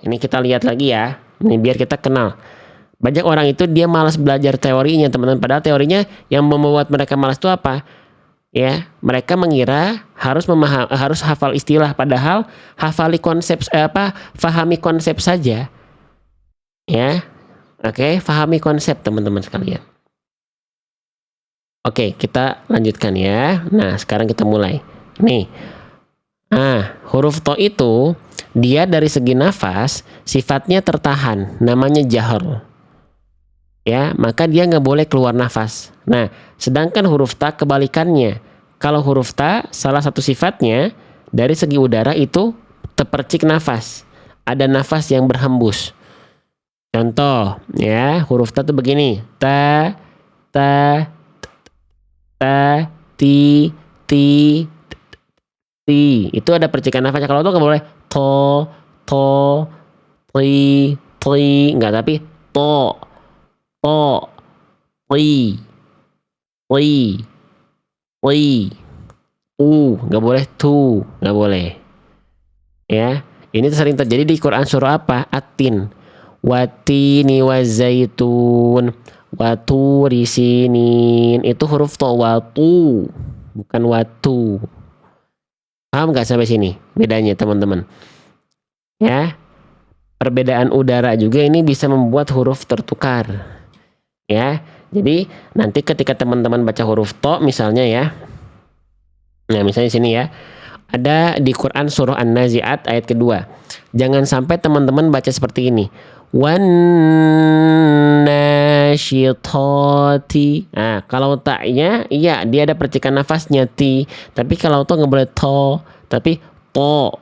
Ini kita lihat lagi ya. Ini biar kita kenal. Banyak orang itu dia malas belajar teorinya, teman-teman. Padahal teorinya yang membuat mereka malas itu apa? Ya, mereka mengira harus hafal istilah, padahal fahami konsep saja. Ya. Oke, fahami konsep teman-teman sekalian. Oke, kita lanjutkan ya. Nah, sekarang kita mulai. Nih. Nah, huruf to itu dia dari segi nafas sifatnya tertahan, namanya jahr. Ya, maka dia nggak boleh keluar nafas. Nah, sedangkan huruf ta kebalikannya. Kalau huruf ta salah satu sifatnya dari segi udara itu terpercik nafas. Ada nafas yang berhembus. Contoh, ya, huruf ta itu begini. Ta, ta, ta, ti, itu ada percikan nafasnya. Kalau itu nggak boleh to, ti, nggak, tapi to, ti, nggak boleh tu, nggak boleh. Ya, ini sering terjadi di Quran surah apa? At-Tin, watini wazaitun, waturi sinin. Itu huruf to, watu, bukan watu. Paham nggak sampai sini bedanya teman-teman? Ya, perbedaan udara juga ini bisa membuat huruf tertukar. Ya, jadi nanti ketika teman-teman baca huruf to misalnya ya, nah misalnya sini ya, ada di Quran surah An-Nazi'at ayat kedua. Jangan sampai teman-teman baca seperti ini. Wan nasyitati. Nah, kalau taknya iya dia ada percikan nafasnya ti, tapi kalau to nggak boleh to, tapi to,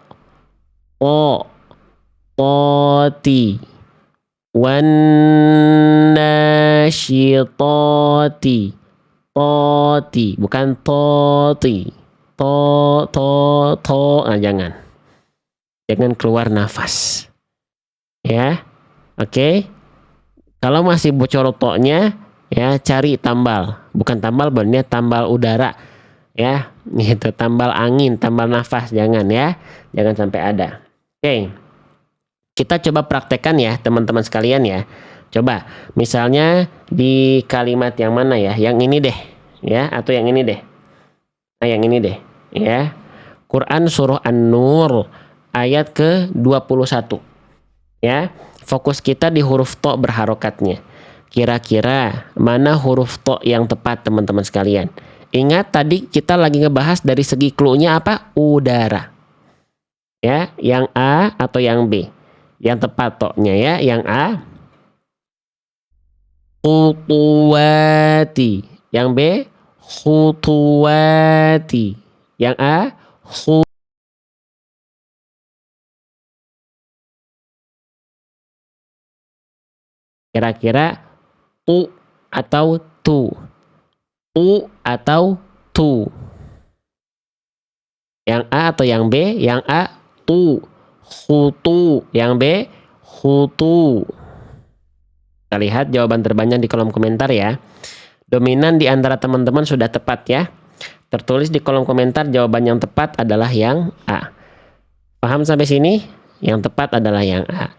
ti. Wan nasyitati. Toti, bukan toti. To. Nah, jangan keluar nafas. Ya. Oke. Kalau masih bocor to-nya, ya cari tambal. Bukan tambal, benernya tambal udara. Ya, gitu, tambal angin, tambal nafas, jangan ya. Jangan sampai ada. Oke. Kita coba praktekkan ya, teman-teman sekalian ya. Coba, misalnya di kalimat yang mana ya? Yang ini deh, ya, atau yang ini deh. Nah, yang ini deh, ya. Quran surah An-Nur ayat ke-21. Ya, fokus kita di huruf to berharokatnya. Kira-kira mana huruf to yang tepat teman-teman sekalian? Ingat tadi kita lagi ngebahas dari segi clue-nya apa? Udara. Ya, yang A atau yang B? Yang tepat to-nya ya, yang A. Khutuwati. Yang B, khutuwati. Yang A, kira-kira tu atau tu? Tu atau tu? Yang A atau yang B? Yang A, tu. Khutu. Yang B, khutu. Kita lihat jawaban terbanyak di kolom komentar ya. Dominan di antara teman-teman sudah tepat ya. Tertulis di kolom komentar jawaban yang tepat adalah yang A. Paham sampai sini? Yang tepat adalah yang A.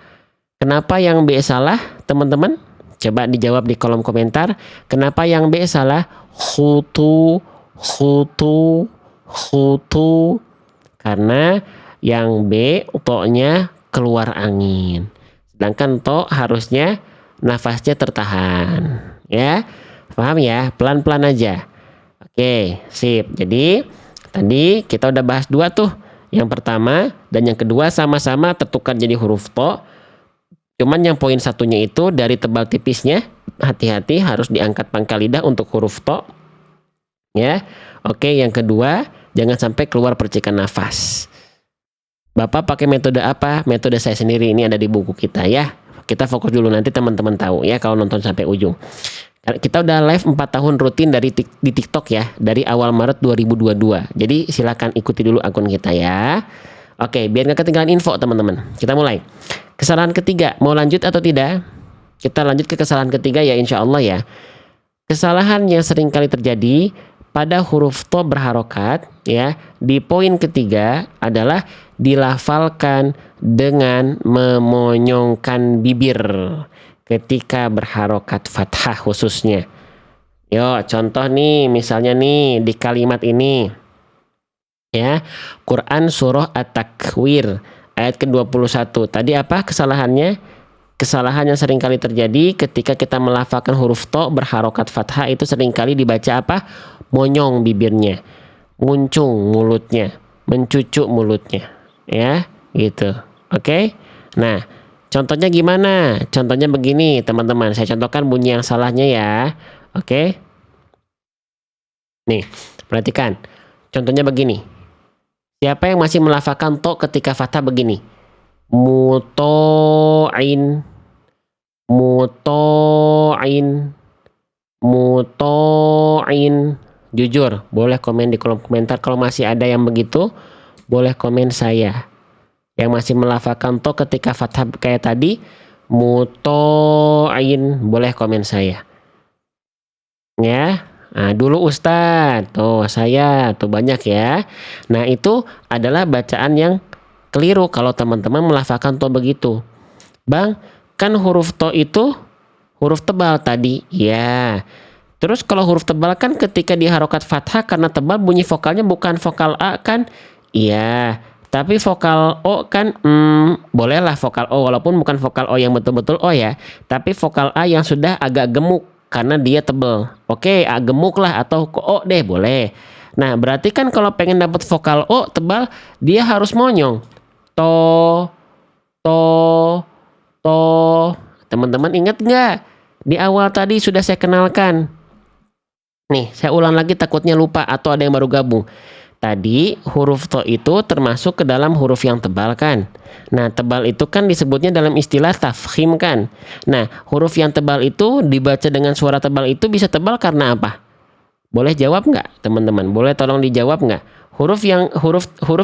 Kenapa yang B salah, teman-teman? Coba dijawab di kolom komentar. Kenapa yang B salah? Khutu. Karena yang B to-nya keluar angin. Sedangkan to harusnya nafasnya tertahan. Ya. Paham ya? Pelan-pelan aja. Oke, sip. Jadi tadi kita udah bahas dua tuh. Yang pertama dan yang kedua sama-sama tertukar jadi huruf to. Cuman yang poin satunya itu dari tebal tipisnya, hati-hati harus diangkat pangkal lidah untuk huruf to. Ya. Oke, yang kedua jangan sampai keluar percikan nafas. Bapak pakai metode apa? Metode saya sendiri, ini ada di buku kita ya. Kita fokus dulu, nanti teman-teman tahu ya kalau nonton sampai ujung. Kita udah live 4 tahun rutin di TikTok ya, dari awal Maret 2022. Jadi silakan ikuti dulu akun kita ya. Oke, biar nggak ketinggalan info teman-teman. Kita mulai. Kesalahan ketiga, mau lanjut atau tidak? Kita lanjut ke kesalahan ketiga ya, insya Allah ya. Kesalahan yang sering kali terjadi pada huruf to berharokat ya, di poin ketiga adalah dilafalkan dengan memonyongkan bibir ketika berharokat fathah khususnya. Yo, contoh nih, misalnya nih di kalimat ini. Ya, Quran surah At-Takwir ayat ke-21. Tadi apa kesalahannya? Kesalahan yang seringkali terjadi ketika kita melafalkan huruf to berharokat fathah itu seringkali dibaca apa? Monyong bibirnya, muncung mulutnya, mencucuk mulutnya, ya, gitu. Oke? Nah, contohnya gimana? Contohnya begini, teman-teman. Saya contohkan bunyi yang salahnya ya. Oke? Nih, perhatikan. Contohnya begini. Siapa yang masih melafalkan to ketika fathah begini? Muto'in, muto'in, muto'in. Jujur, boleh komen di kolom komentar kalau masih ada yang begitu. Boleh komen saya. Yang masih melafalkan to ketika fathah kayak tadi, muto'in, boleh komen saya. Ya. Nah, dulu Ustadz, tuh saya, tuh banyak ya. Nah, itu adalah bacaan yang keliru kalau teman-teman melafalkan to begitu. Bang, kan huruf to itu huruf tebal tadi. Ya. Terus kalau huruf tebal kan ketika diharokat fathah karena tebal bunyi vokalnya bukan vokal A kan? Iya. Tapi vokal O kan bolehlah vokal O walaupun bukan vokal O yang betul-betul O ya. Tapi vokal A yang sudah agak gemuk karena dia tebal. Oke, gemuk lah atau O deh boleh. Nah, berarti kan kalau pengen dapat vokal O tebal dia harus monyong. To, to, to. Teman-teman ingat nggak? Di awal tadi sudah saya kenalkan. Nih, saya ulang lagi takutnya lupa atau ada yang baru gabung. Tadi huruf to itu termasuk ke dalam huruf yang tebal kan? Nah, tebal itu kan disebutnya dalam istilah tafkhim kan? Nah, huruf yang tebal itu dibaca dengan suara tebal itu bisa tebal karena apa? Boleh jawab nggak teman-teman? Boleh tolong dijawab nggak? Huruf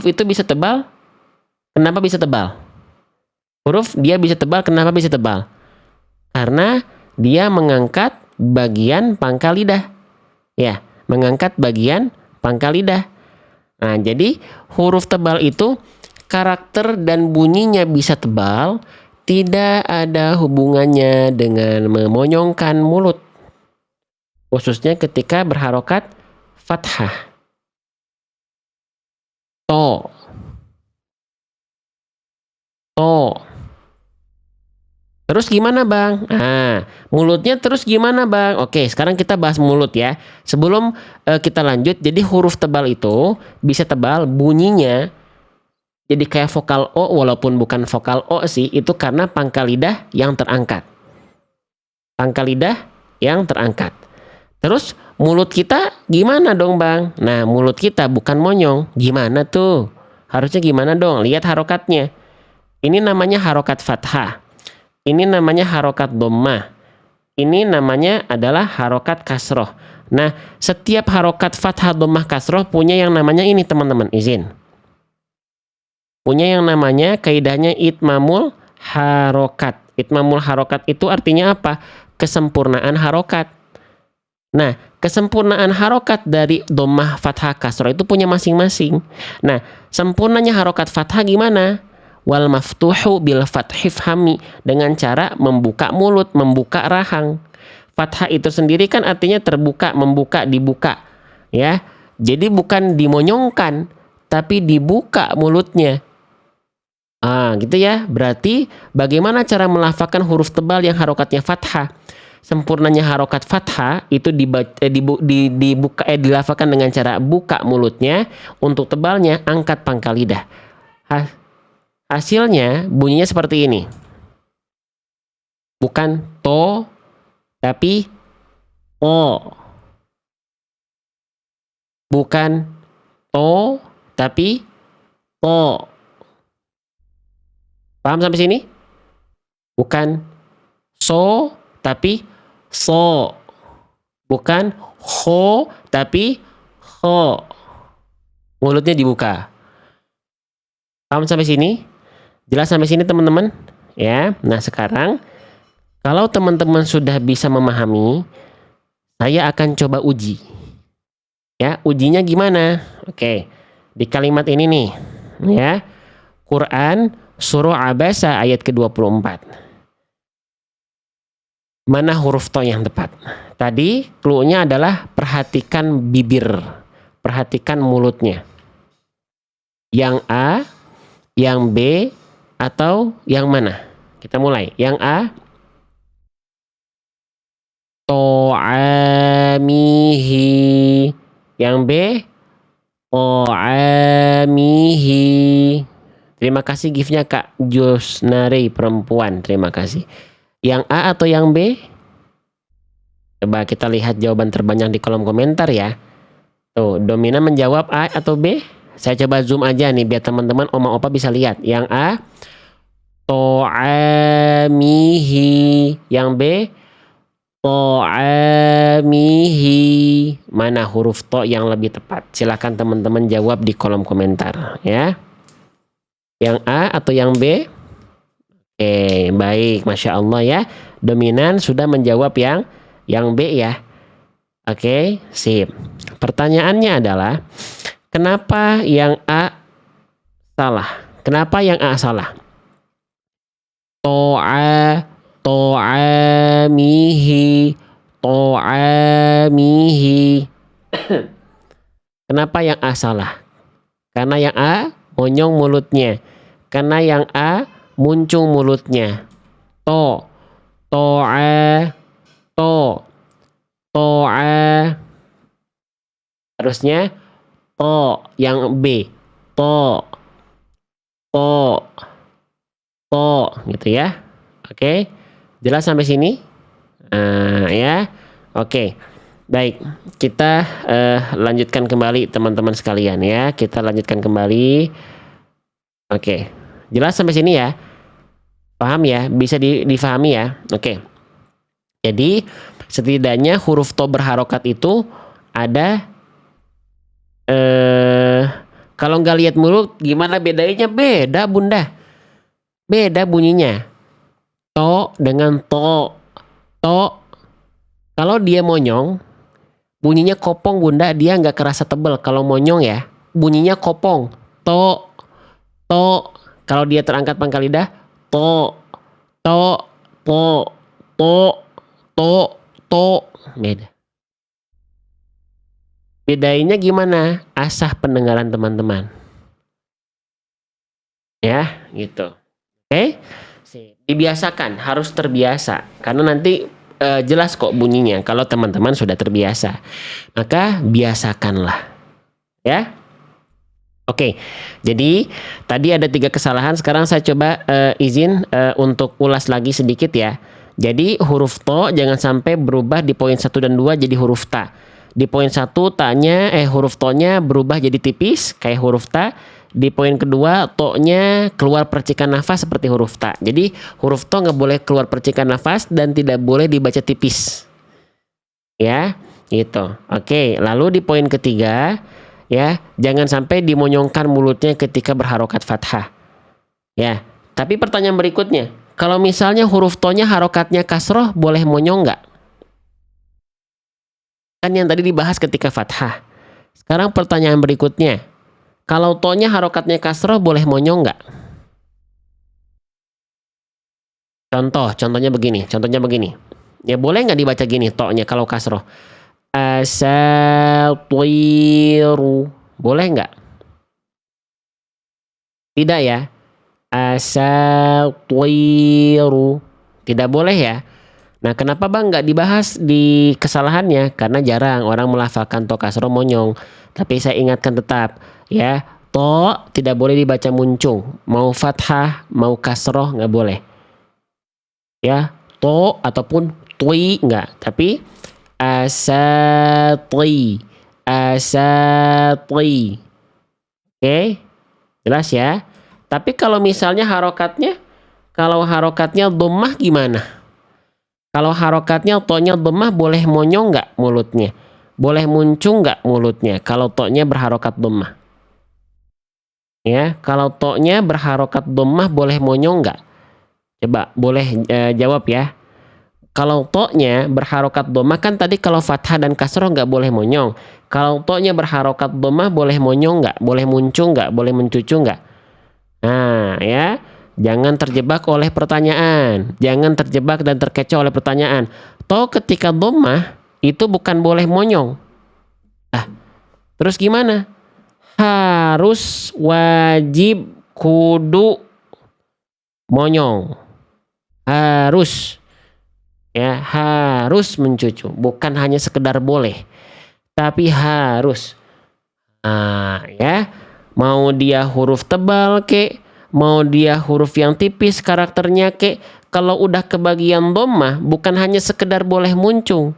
itu bisa tebal? Kenapa bisa tebal? Huruf dia bisa tebal, kenapa bisa tebal? Karena dia mengangkat bagian pangkal lidah. Ya, mengangkat bagian pangkal lidah. Nah, jadi huruf tebal itu karakter dan bunyinya bisa tebal, tidak ada hubungannya dengan memonyongkan mulut. Khususnya ketika berharokat fathah. To. To. Terus gimana bang? Nah, mulutnya terus gimana bang? Oke, sekarang kita bahas mulut ya. Sebelum kita lanjut, jadi huruf tebal itu bisa tebal bunyinya. Jadi kayak vokal O walaupun bukan vokal O sih, itu karena pangkal lidah yang terangkat. Pangkal lidah yang terangkat. Terus mulut kita gimana dong bang? Nah, mulut kita bukan monyong. Gimana tuh? Harusnya gimana dong? Lihat harokatnya. Ini namanya harokat fathah. Ini namanya harokat dhammah. Ini namanya adalah harokat kasroh. Nah, setiap harokat fathah dhammah kasroh punya yang namanya ini teman-teman, izin. Punya yang namanya kaidahnya itmamul harokat. Itmamul harokat itu artinya apa? Kesempurnaan harokat. Nah, kesempurnaan harokat dari dhammah fathah kasroh itu punya masing-masing. Nah, sempurnanya harokat fathah gimana? Wal maftuhu bil fathi fhami, dengan cara membuka mulut, membuka rahang. Fathah itu sendiri kan artinya terbuka, membuka, dibuka. Ya. Jadi bukan dimonyongkan, tapi dibuka mulutnya. Gitu ya. Berarti bagaimana cara melafalkan huruf tebal yang harokatnya fathah? Sempurnanya harokat fathah itu dilafalkan dengan cara buka mulutnya. Untuk tebalnya angkat pangkal lidah. Hasilnya bunyinya seperti ini. Bukan to, tapi o. Bukan to, tapi to. Paham sampai sini? Bukan so, tapi so. Bukan ho, tapi ho. Mulutnya dibuka. Paham sampai sini? Jelas sampai sini teman-teman? Ya. Nah, sekarang kalau teman-teman sudah bisa memahami, saya akan coba uji. Ya, ujinya gimana? Oke. Di kalimat ini nih, ya. Quran surah Abasa ayat ke-24. Mana huruf to yang tepat? Tadi clue-nya adalah perhatikan bibir, perhatikan mulutnya. Yang A, yang B, atau yang mana? Kita mulai. Yang A, to'amihi. Yang B, to'amihi. Terima kasih gift-nya Kak Josnari perempuan. Terima kasih. Yang A atau yang B? Coba kita lihat jawaban terbanyak di kolom komentar ya. Tuh, Domina menjawab A atau B? Saya coba zoom aja nih biar teman-teman oma opa bisa lihat. Yang A, to'amihi. Yang B, to'amihi. Mana huruf to yang lebih tepat? Silahkan teman-teman jawab di kolom komentar ya. Yang A atau yang B? Oke, baik, Masya Allah ya. Dominan sudah menjawab yang B ya. Oke, sip. Pertanyaannya adalah, kenapa yang A salah? Kenapa yang A salah? To'amihi. To'amihi. Kenapa yang A salah? Karena yang A monyong mulutnya. Karena yang A muncung mulutnya. To'a. Harusnya yang B. Gitu ya. Oke. Jelas sampai sini? Ya. Oke. Baik, kita lanjutkan kembali teman-teman sekalian ya. Kita lanjutkan kembali. Oke. Jelas sampai sini ya? Paham ya? Bisa difahami ya? Oke. Jadi setidaknya huruf to berharokat itu ada kalau nggak lihat mulut gimana bedanya? Beda bunda, beda bunyinya. To dengan to. Kalau dia monyong bunyinya kopong bunda, dia nggak kerasa tebel. Kalau monyong ya bunyinya kopong. To. Kalau dia terangkat pangkal lidah, to. Beda. Bedainya gimana? Asah pendengaran teman-teman. Ya, gitu. Oke? Dibiasakan, harus terbiasa. Karena nanti jelas kok bunyinya kalau teman-teman sudah terbiasa. Maka biasakanlah. Ya? Oke. Jadi, tadi ada 3 kesalahan. Sekarang saya coba izin untuk ulas lagi sedikit ya. Jadi, huruf to jangan sampai berubah di poin 1 dan 2 jadi huruf ta. Di poin 1 huruf to-nya berubah jadi tipis kayak huruf ta. Di poin kedua to-nya keluar percikan nafas seperti huruf ta. Jadi huruf to nggak boleh keluar percikan nafas dan tidak boleh dibaca tipis. Ya, gitu. Oke, lalu di poin ketiga ya, jangan sampai dimonyongkan mulutnya ketika berharokat fathah. Ya, tapi pertanyaan berikutnya, kalau misalnya huruf to-nya harokatnya kasroh boleh monyong nggak? Kan yang tadi dibahas ketika fathah. Sekarang pertanyaan berikutnya. Kalau to-nya harokatnya kasroh boleh monyong nggak? Contohnya begini. Ya boleh nggak dibaca gini to-nya kalau kasroh? Asatiru. Boleh nggak? Tidak ya. Asatiru. Tidak boleh ya. Nah, kenapa bang nggak dibahas di kesalahannya? Karena jarang orang melafalkan to kasroh monyong. Tapi saya ingatkan tetap, ya, to tidak boleh dibaca muncung. Mau fathah, mau kasroh nggak boleh. Ya, to ataupun tui nggak. Tapi asati. Oke, jelas ya. Tapi kalau misalnya harokatnya dhammah gimana? Kalau harokatnya to-nya dhammah boleh monyong nggak mulutnya? Boleh muncung nggak mulutnya kalau to-nya berharokat dhammah? Ya, kalau to-nya berharokat dhammah boleh monyong nggak? Coba boleh jawab ya. Kalau to-nya berharokat dhammah kan tadi kalau fathah dan kasroh nggak boleh monyong. Kalau to-nya berharokat dhammah boleh monyong nggak? Boleh muncung nggak? Boleh mencucu nggak? Nah, ya. Jangan terjebak oleh pertanyaan. Jangan terjebak dan terkecoh oleh pertanyaan. Toh ketika dhammah itu bukan boleh monyong. Terus gimana? Harus, wajib, kudu, monyong. Harus. Ya, harus mencucu. Bukan hanya sekedar boleh. Tapi harus. Nah, ya. Mau dia huruf tebal kek, mau dia huruf yang tipis karakternya kek, kalau udah kebagian dhammah bukan hanya sekedar boleh muncung,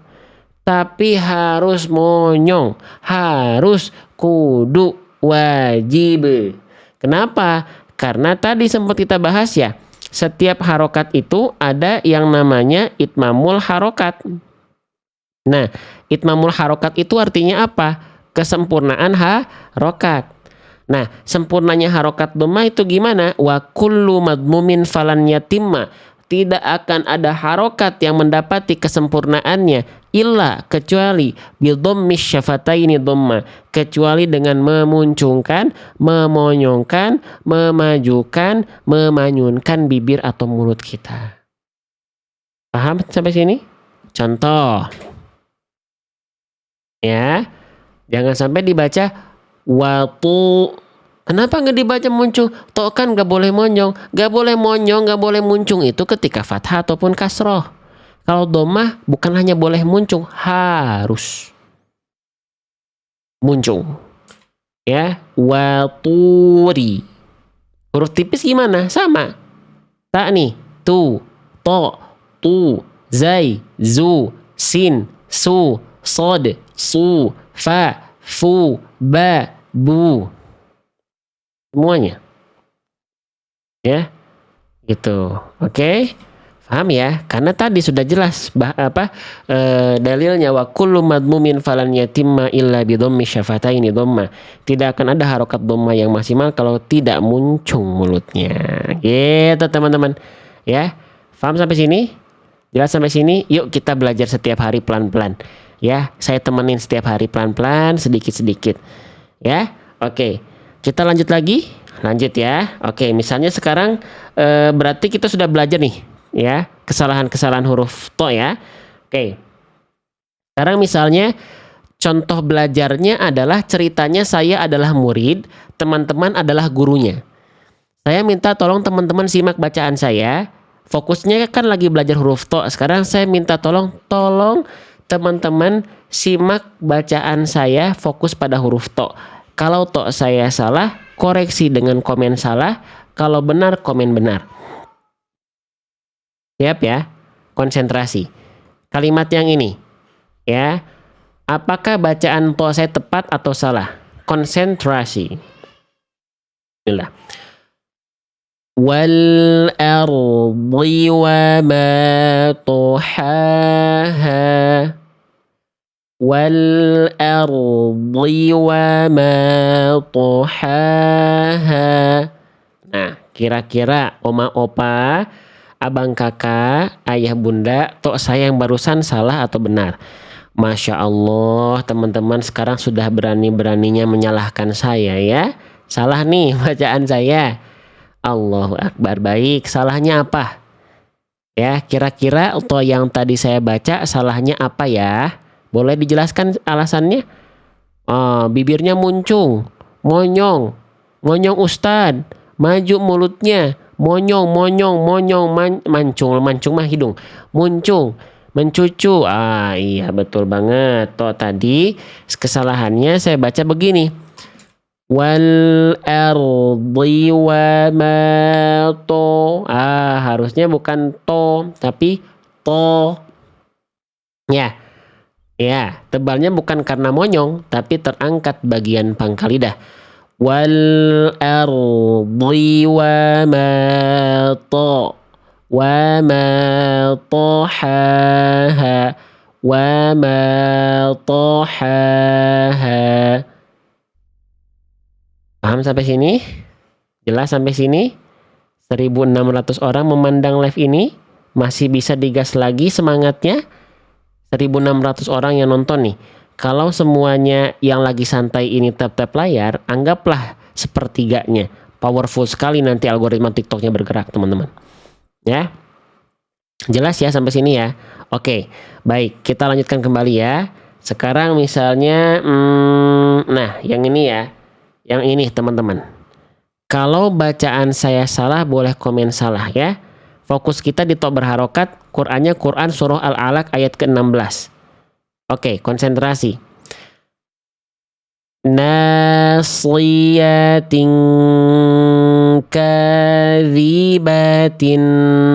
tapi harus monyong, harus, kudu, wajib. Kenapa? Karena tadi sempat kita bahas ya, setiap harokat itu ada yang namanya itmamul harokat. Nah, itmamul harokat itu artinya apa? Kesempurnaan harokat. Nah, sempurnanya harokat dhammah itu gimana? Wa kullu madmumin falan yatimma. Tidak akan ada harokat yang mendapati kesempurnaannya illa kecuali bidhammis syafataini dhamma, kecuali dengan memuncungkan, memonyongkan, memajukan, memanyunkan bibir atau mulut kita. Paham sampai sini? Contoh. Ya. Jangan sampai dibaca watu. Kenapa nggak dibaca muncung? Toh kan nggak boleh monyong. Nggak boleh monyong, nggak boleh muncung itu ketika fathah ataupun kasroh. Kalau dhammah bukan hanya boleh muncung, harus muncung. Ya, waturi. Huruf tipis gimana? Sama. Tak nih, tu, to, tu, zai, zu, sin, su, sod, su, fa, fu, ba, bu. Semuanya. Ya. Gitu. Oke. Paham ya? Karena tadi sudah jelas dalilnya wa kullu madmumin falan yatimma illa bi dhammi syafataini dhamma. Tidak akan ada harokat dhamma yang maksimal kalau tidak muncung mulutnya. Gitu teman-teman. Ya. Paham sampai sini? Jelas sampai sini? Yuk kita belajar setiap hari pelan-pelan. Ya, saya temenin setiap hari pelan-pelan, sedikit-sedikit. Ya, oke. Kita lanjut lagi. Lanjut ya. Oke, misalnya sekarang berarti kita sudah belajar nih, ya, kesalahan-kesalahan huruf to ya. Oke. Sekarang misalnya contoh belajarnya adalah ceritanya saya adalah murid, teman-teman adalah gurunya. Saya minta tolong teman-teman simak bacaan saya. Fokusnya kan lagi belajar huruf to. Sekarang saya minta tolong teman-teman simak bacaan saya, fokus pada huruf to. Kalau to saya salah, koreksi dengan komen salah. Kalau benar, komen benar. Siap ya? Konsentrasi. Kalimat yang ini. Ya. Apakah bacaan to saya tepat atau salah? Konsentrasi. Bismillah. Wal ardi wa ma tuhaha. Wal ardi wa ma tuhaha. Nah, kira-kira oma opa, abang kakak, ayah bunda, tok saya yang barusan salah atau benar? Masya Allah, teman-teman sekarang sudah berani-beraninya menyalahkan saya ya. Salah nih bacaan saya. Allahu Akbar. Baik, salahnya apa? Ya, kira-kira to yang tadi saya baca salahnya apa ya? Boleh dijelaskan alasannya? Bibirnya muncung, monyong ustad, maju mulutnya, monyong, mancung mah hidung, muncung, mencucu. Iya betul banget. Toh tadi kesalahannya saya baca begini. Wal ardi wa ma to. Harusnya bukan to tapi to. Ya. Ya, tebalnya bukan karena monyong tapi terangkat bagian pangkal lidah. Wal ardi wa ma to. Wa ma tohaha. Wa ma tohaha. Paham sampai sini? Jelas sampai sini? 1.600 orang memandang live ini. Masih bisa digas lagi semangatnya. 1.600 orang yang nonton nih. Kalau semuanya yang lagi santai ini tap-tap layar, anggaplah sepertiganya. powerful sekali nanti algoritma TikToknya bergerak, teman-teman. Ya, jelas ya sampai sini ya. Oke, baik, kita lanjutkan kembali ya. Sekarang misalnya, nah yang ini ya, yang ini teman-teman. Kalau bacaan saya salah, boleh komen salah ya. Fokus kita di to berharokat, Qur'annya Quran surah Al-Alaq ayat ke-16. Oke, konsentrasi. Nasiyatin kadhibatin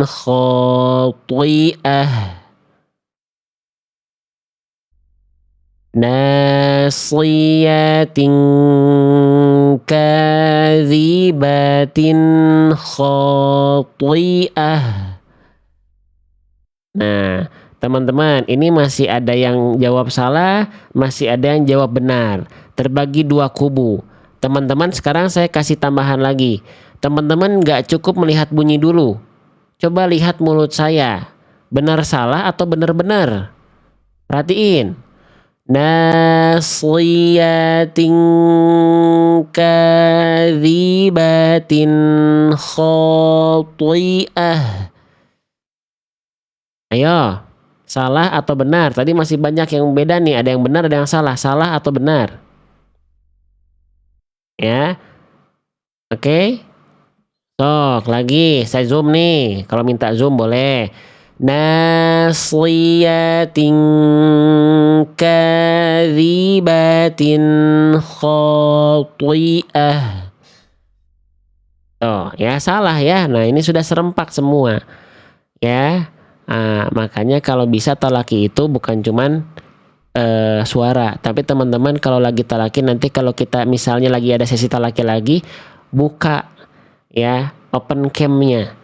khati'ah. Nasiyatin kadhibatin khati'ah. Nah, teman-teman, ini masih ada yang jawab salah, masih ada yang jawab benar. Terbagi dua kubu. Teman-teman, sekarang saya kasih tambahan lagi. Teman-teman nggak cukup melihat bunyi dulu. Coba lihat mulut saya. Benar salah atau benar-benar? Perhatiin. Nasiyatin kadhibatin khati'ah. Ayo, salah atau benar? Tadi masih banyak yang beda nih. Ada yang benar, ada yang salah. Salah atau benar? Ya, oke. Sok, lagi. Saya zoom nih. Kalau minta zoom boleh. Nasiyatin kadhibatin khati'ah. Oh, ya salah ya. Nah, ini sudah serempak semua. Ya. Makanya kalau bisa talaki itu bukan cuman suara, tapi teman-teman kalau lagi talaki, nanti kalau kita misalnya lagi ada sesi talaki lagi, buka ya open cam-nya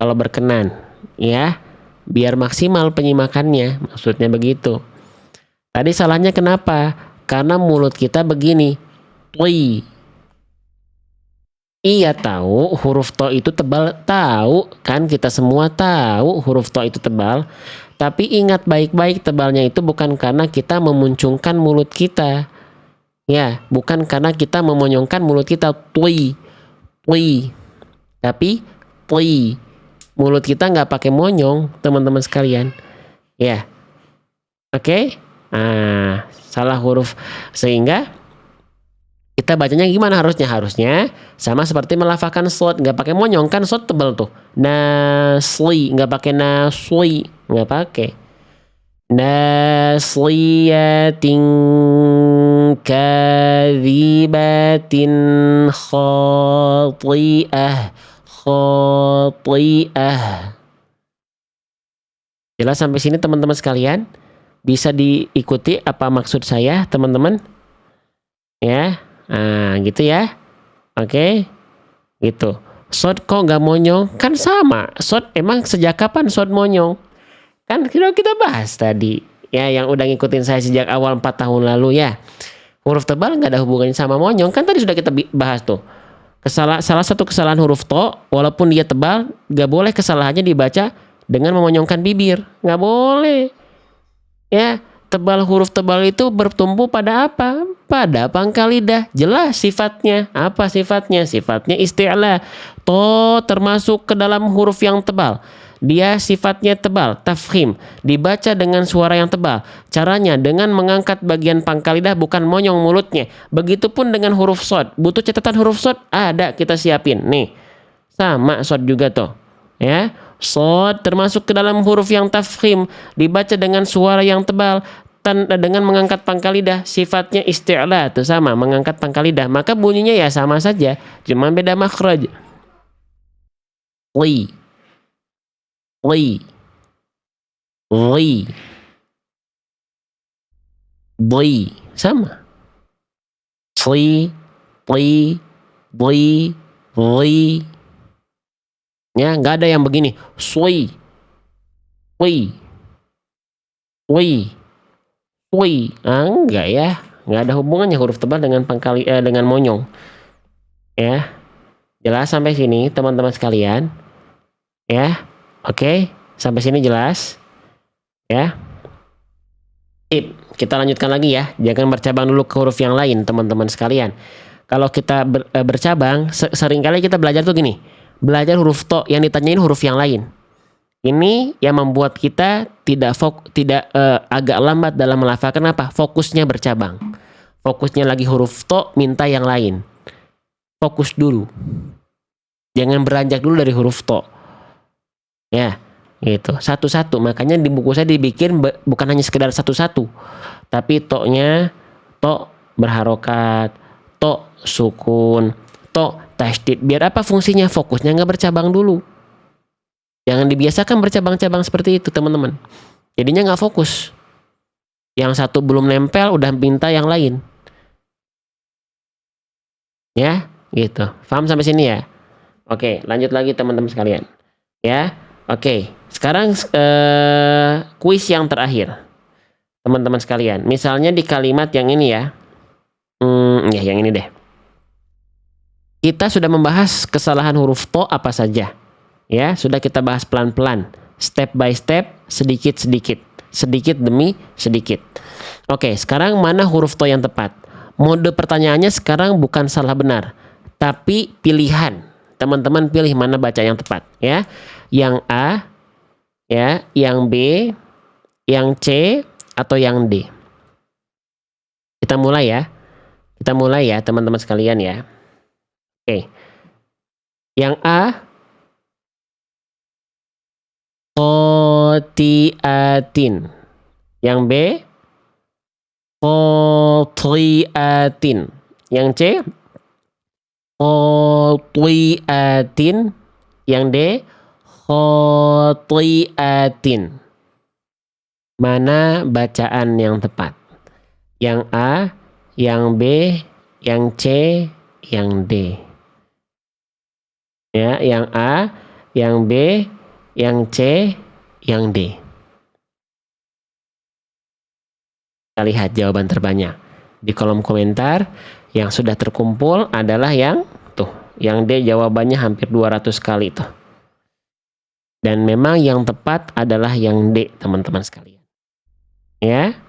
kalau berkenan ya, biar maksimal penyimakannya, maksudnya begitu. Tadi salahnya kenapa? Karena mulut kita begini, tui. Iya tahu huruf to itu tebal, tahu kan, kita semua tahu huruf to itu tebal. Tapi ingat baik-baik, tebalnya itu bukan karena kita memuncungkan mulut kita. Ya, bukan karena kita memonyongkan mulut kita, tui. Tapi tui. Mulut kita nggak pakai monyong, teman-teman sekalian. Ya. Oke? Salah huruf, sehingga kita bacanya gimana harusnya? Harusnya sama seperti melafalkan shod, nggak pakai monyong kan, shod tebal tuh. Nasli, nggak pakai nasli, nggak pakai. Nasliyatin kadhibatin khati'ah. Jelas sampai sini teman-teman sekalian? Bisa diikuti apa maksud saya, teman-teman? Ya. Gitu ya. Oke. Gitu. Shod kok nggak monyong? Kan sama. Shod emang sejak kapan shod monyong? Kan kita bahas tadi. Ya, yang udah ngikutin saya sejak awal 4 tahun lalu ya. Huruf tebal nggak ada hubungannya sama monyong. Kan tadi sudah kita bahas tuh. Salah satu kesalahan huruf to, walaupun dia tebal, nggak boleh kesalahannya dibaca dengan memonyongkan bibir. Nggak boleh. Ya. Tebal, huruf tebal itu bertumpu pada apa? Pada pangkal lidah. Jelas sifatnya. Apa sifatnya? Sifatnya isti'la. To termasuk ke dalam huruf yang tebal. Dia sifatnya tebal, tafkhim. Dibaca dengan suara yang tebal. Caranya dengan mengangkat bagian pangkal lidah, bukan monyong mulutnya. Begitupun dengan huruf shod. Butuh catatan huruf shod? Ada, kita siapin. Nih, sama shod juga tuh. Ya. Shod termasuk ke dalam huruf yang tafkhim, dibaca dengan suara yang tebal, dengan mengangkat pangkal lidah, sifatnya isti'la, itu sama, mengangkat pangkal lidah, maka bunyinya ya sama saja, cuma beda makhraj. Li, sama. Li. Ya, nggak ada yang begini. Enggak ya. Nggak ada hubungannya huruf tebal dengan dengan monyong. Ya. Jelas sampai sini, teman-teman sekalian? Ya. Oke, sampai sini jelas? Ya. Kita lanjutkan lagi ya. Jangan bercabang dulu ke huruf yang lain, teman-teman sekalian. kalau kita bercabang, seringkali kita belajar tuh gini. Belajar huruf to, yang ditanyain huruf yang lain. Ini yang membuat kita tidak agak lambat dalam melafalkan apa? Fokusnya bercabang. Fokusnya lagi huruf to, minta yang lain. Fokus dulu. Jangan beranjak dulu dari huruf to. Ya, gitu. Satu-satu. Makanya di buku saya dibikin bukan hanya sekedar satu-satu, tapi to-nya to berharokat, to sukun, to tasydid. Biar apa fungsinya? Fokusnya nggak bercabang dulu. Jangan dibiasakan bercabang-cabang seperti itu, teman-teman. Jadinya nggak fokus. Yang satu belum nempel, udah minta yang lain. Ya, gitu. Paham sampai sini ya? Oke, lanjut lagi teman-teman sekalian. Ya, oke. Sekarang kuis yang terakhir, teman-teman sekalian. Misalnya di kalimat yang ini ya. Ya, yang ini deh. Kita sudah membahas kesalahan huruf to apa saja. Ya, sudah kita bahas pelan-pelan, step by step, sedikit-sedikit, sedikit demi sedikit. Oke, sekarang mana huruf to yang tepat? Mode pertanyaannya sekarang bukan salah benar, tapi pilihan. Teman-teman pilih mana baca yang tepat, ya. Yang A, ya, yang B, yang C, atau yang D. Kita mulai ya. Kita mulai ya, teman-teman sekalian ya. Oke. Yang A, khotiatin. Yang B, khotiatin. Yang C, khotiatin. Yang D, khotiatin. Mana bacaan yang tepat? Yang A, yang B, yang C, yang D. Ya, yang A, yang B, yang C, yang D. Kita lihat jawaban terbanyak di kolom komentar. Yang sudah terkumpul adalah yang tuh, yang D jawabannya hampir 200 kali tuh. Dan memang yang tepat adalah yang D, teman-teman sekalian. Ya.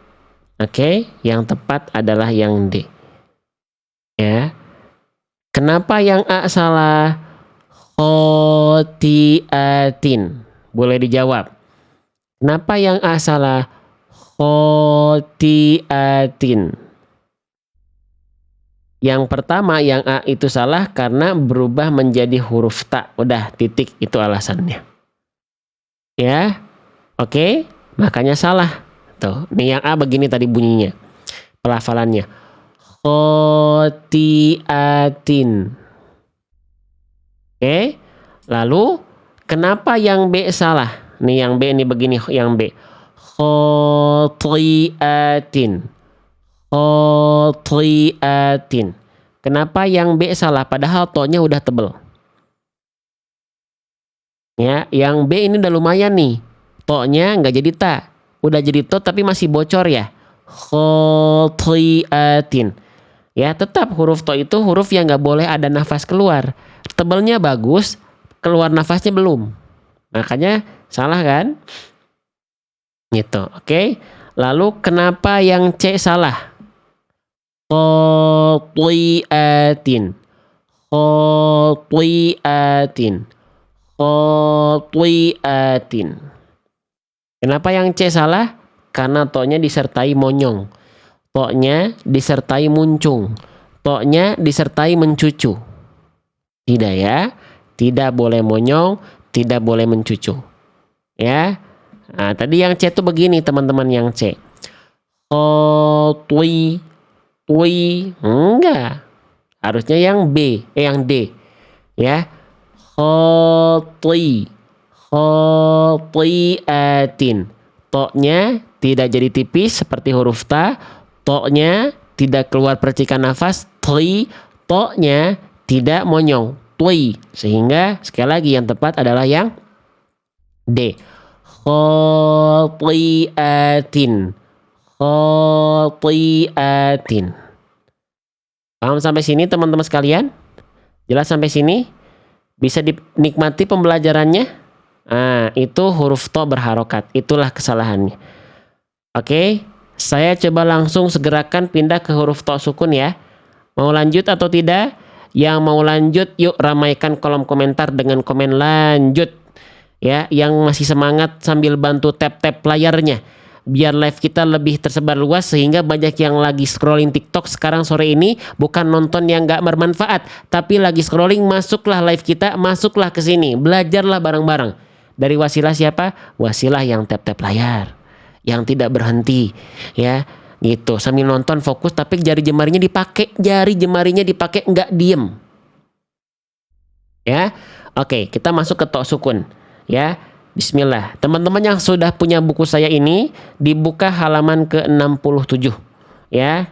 Oke, yang tepat adalah yang D. Ya. Kenapa yang A salah? Khotiatin. Boleh dijawab. Kenapa yang A salah? Khotiatin. Yang pertama, yang A itu salah karena berubah menjadi huruf ta. Udah, titik, itu alasannya. Ya. Oke, makanya salah. Tuh, nih yang A begini tadi bunyinya. Pelafalannya. Khotiatin. Oke, lalu kenapa yang B salah? Nih yang B ini begini, yang B. Khotiatin. Khotiatin. Kenapa yang B salah? Padahal to-nya udah tebel. Ya, yang B ini udah lumayan nih. To-nya nggak jadi ta. Udah jadi to tapi masih bocor ya. Khotiatin. Ya, tetap huruf to itu huruf yang nggak boleh ada nafas keluar. Tebelnya bagus, keluar nafasnya belum. Makanya salah kan? Gitu, oke. Lalu kenapa yang C salah? Khotiatin. Khotiatin. Khotiatin. Kenapa yang C salah? Karena to-nya disertai monyong. To-nya disertai muncung. To-nya disertai mencucu. Tidak ya, tidak boleh monyong, tidak boleh mencucu. Ya, nah, tadi yang C itu begini teman-teman, yang C. Khotwi, twi, enggak. Harusnya yang B, yang D. Ya, khotwi, khotiatin. To-nya tidak jadi tipis seperti huruf ta. To-nya tidak keluar percikan nafas. Twi, to-nya tidak monyong, twi. Sehingga sekali lagi yang tepat adalah yang D. Khotiatin. Khotiatin. Paham sampai sini teman-teman sekalian? Jelas sampai sini? Bisa dinikmati pembelajarannya? Nah, itu huruf to berharokat. Itulah kesalahannya. Oke, saya coba langsung segerakan pindah ke huruf to sukun ya. Mau lanjut atau tidak? Yang mau lanjut, yuk ramaikan kolom komentar dengan komen lanjut. Ya, yang masih semangat sambil bantu tap-tap layarnya. Biar live kita lebih tersebar luas sehingga banyak yang lagi scrolling TikTok sekarang sore ini bukan nonton yang gak bermanfaat, tapi lagi scrolling, masuklah live kita, masuklah ke sini, belajarlah bareng-bareng. Dari wasilah siapa? Wasilah yang tap-tap layar, yang tidak berhenti, ya. Gitu, sambil nonton fokus tapi jari jemarinya dipakai nggak diem. Ya. Oke, kita masuk ke to sukun. Ya. Bismillah. Teman-teman yang sudah punya buku saya ini dibuka halaman ke-67. Ya.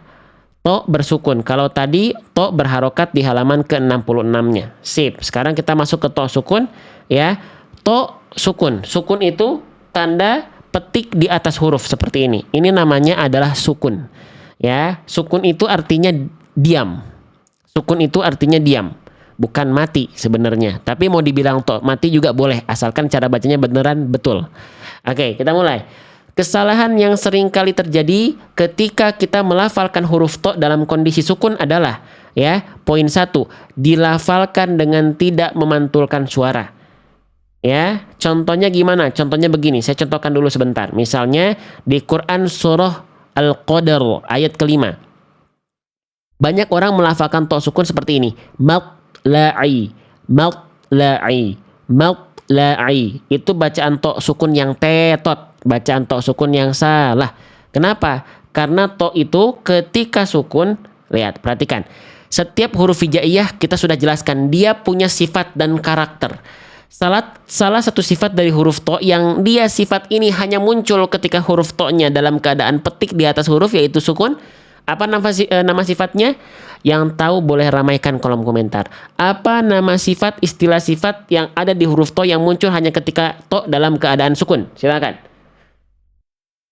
To bersukun. Kalau tadi to berharokat di halaman ke-66-nya. Sip. Sekarang kita masuk ke to sukun, ya. To sukun. Sukun itu tanda petik di atas huruf seperti ini. Ini namanya adalah sukun. Ya, sukun itu artinya diam. Sukun itu artinya diam, bukan mati sebenarnya. Tapi mau dibilang to mati juga boleh, asalkan cara bacanya beneran betul. Oke, kita mulai. Kesalahan yang sering kali terjadi ketika kita melafalkan huruf to dalam kondisi sukun adalah, ya, poin 1, dilafalkan dengan tidak memantulkan suara. Ya, contohnya gimana? Contohnya begini, saya contohkan dulu sebentar. Misalnya di Quran surah Al-Qadar ayat kelima. Banyak orang melafalkan to sukun seperti ini. Matla'i, matla'i, matla'i. Itu bacaan to sukun yang tetot, bacaan to sukun yang salah. Kenapa? Karena to itu ketika sukun, lihat, perhatikan. Setiap huruf hijaiyah kita sudah jelaskan, dia punya sifat dan karakter. Salah satu sifat dari huruf to yang dia sifat ini hanya muncul ketika huruf to-nya dalam keadaan petik di atas huruf yaitu sukun. Apa nama sifatnya? Yang tahu boleh ramaikan kolom komentar. Apa nama sifat, istilah sifat yang ada di huruf to yang muncul hanya ketika to dalam keadaan sukun? Silakan